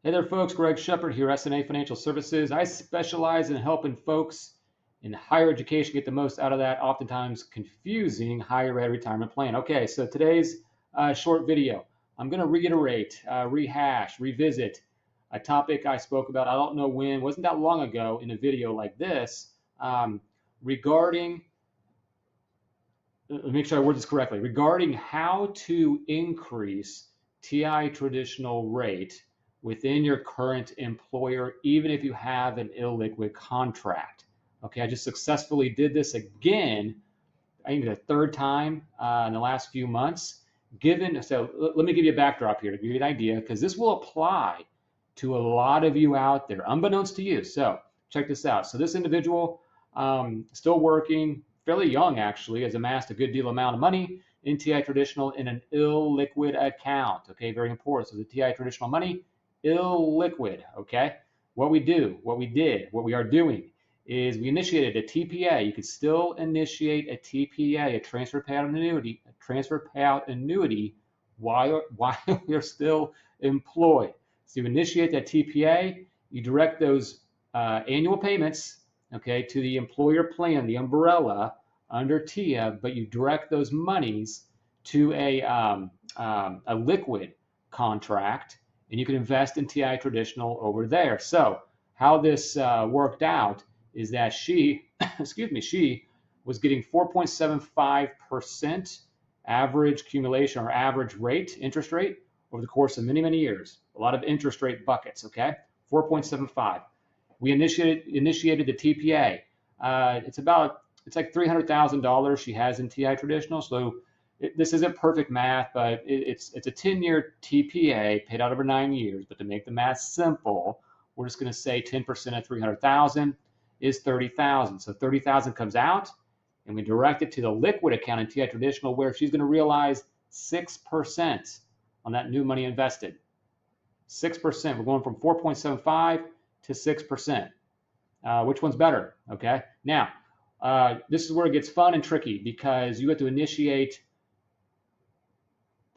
Hey there, folks. Greg Shepard here, S&A Financial Services. I specialize in helping folks in higher education get the most out of that oftentimes confusing higher ed retirement plan. Okay, so today's short video, I'm going to reiterate, rehash, revisit a topic I spoke about, I don't know when, wasn't that long ago in a video like this, regarding, let me make sure I word this correctly, regarding how to increase TIAA traditional rate within your current employer, even if you have an illiquid contract. Okay, I just successfully did this again, I think the third time in the last few months. So let me give you a backdrop here to give you an idea, because this will apply to a lot of you out there, unbeknownst to you. So check this out. So this individual, still working, fairly young actually, has amassed a good deal amount of money in TIAA Traditional in an illiquid account. Okay, very important. So the TIAA Traditional money, illiquid. Okay, what we are doing is we initiated a TPA. You could still initiate a TPA, a transfer payout annuity, while you're still employed. So you initiate that TPA, you direct those annual payments, okay, to the employer plan, the umbrella under TIA, but you direct those monies to a liquid contract, and you can invest in TIAA Traditional over there. So how this worked out is that she, she was getting 4.75% average accumulation or average rate, interest rate, over the course of many, many years. A lot of interest rate buckets, okay? 4.75. We initiated the TPA. It's like $300,000 she has in TIAA Traditional. So this isn't perfect math, but it's a 10-year TPA paid out over 9 years. But to make the math simple, we're just going to say 10% of 300,000 is 30,000. So 30,000 comes out, and we direct it to the liquid account in TIAA Traditional, where she's going to realize 6% on that new money invested. 6%. We're going from 4.75 to 6%. Which one's better? Okay. Now, this is where it gets fun and tricky, because you have to initiate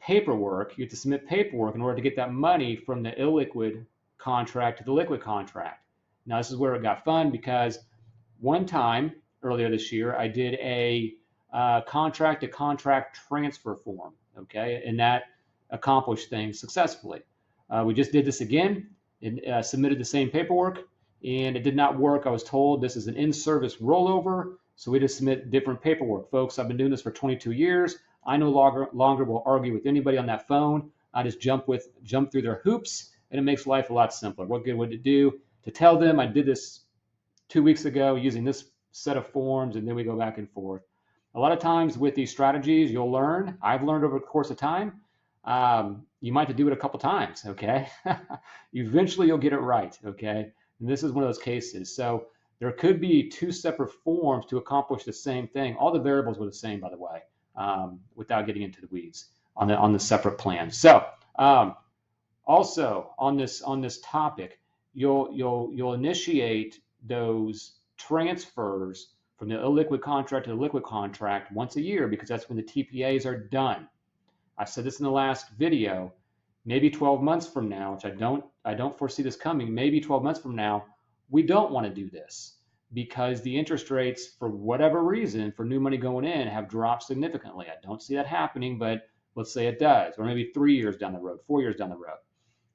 paperwork. You have to submit paperwork in order to get that money from the illiquid contract to the liquid contract. Now, this is where it got fun, because one time earlier this year, I did a contract to contract transfer form, okay, and that accomplished things successfully. We just did this again and submitted the same paperwork, and it did not work. I was told this is an in-service rollover, so we just submit different paperwork. Folks, I've been doing this for 22 years. I no longer will argue with anybody on that phone. I just jump through their hoops, and it makes life a lot simpler. What good would it do to tell them I did this 2 weeks ago using this set of forms, and then we go back and forth? A lot of times with these strategies, you'll learn. I've learned over the course of time. You might have to do it a couple times, okay? Eventually you'll get it right, okay? And this is one of those cases. So there could be two separate forms to accomplish the same thing. All the variables were the same, by the way, without getting into the weeds on the separate plan. So also on this topic, you'll initiate those transfers from the illiquid contract to the liquid contract once a year, because that's when the TPAs are done. I said this in the last video. Maybe 12 months from now, which I don't foresee this coming, maybe 12 months from now, we don't want to do this, because the interest rates, for whatever reason, for new money going in have dropped significantly. I don't see that happening, but let's say it does, or maybe 3 years down the road, 4 years down the road.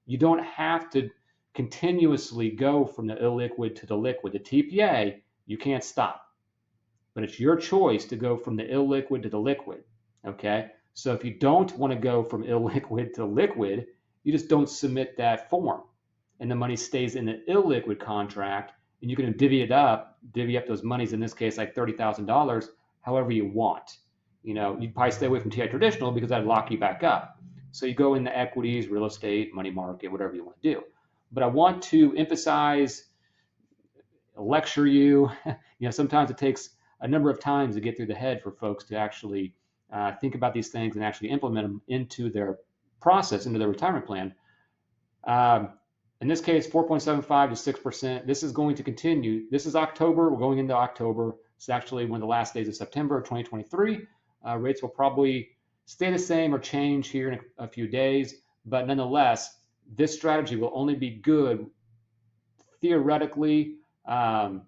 You don't have to continuously go from the illiquid to the liquid. The TPA, you can't stop, but it's your choice to go from the illiquid to the liquid, okay? So if you don't want to go from illiquid to liquid, you just don't submit that form, and the money stays in the illiquid contract, and you can divvy up those monies, in this case like $30,000, however you want. You know, you'd probably stay away from TIAA Traditional because that'd lock you back up. So you go into equities, real estate, money market, whatever you want to do. But I want to emphasize, lecture you. Sometimes it takes a number of times to get through the head for folks to actually think about these things and actually implement them into their process, into their retirement plan. In this case, 4.75 to 6%. This is going to continue. This is October. We're going into October. It's actually one of the last days of September of 2023. Rates will probably stay the same or change here in a few days, but nonetheless, this strategy will only be good theoretically. Nobody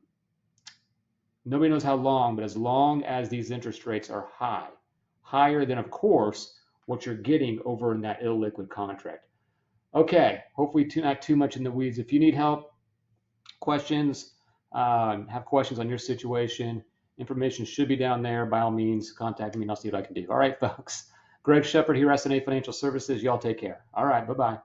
knows how long, but as long as these interest rates are high, higher than, of course, what you're getting over in that illiquid contract. Okay, hopefully not too much in the weeds. If you need help, questions, have questions on your situation, information should be down there. By all means, contact me and I'll see what I can do. All right, folks. Greg Shepard here, S&A Financial Services. Y'all take care. All right, bye-bye.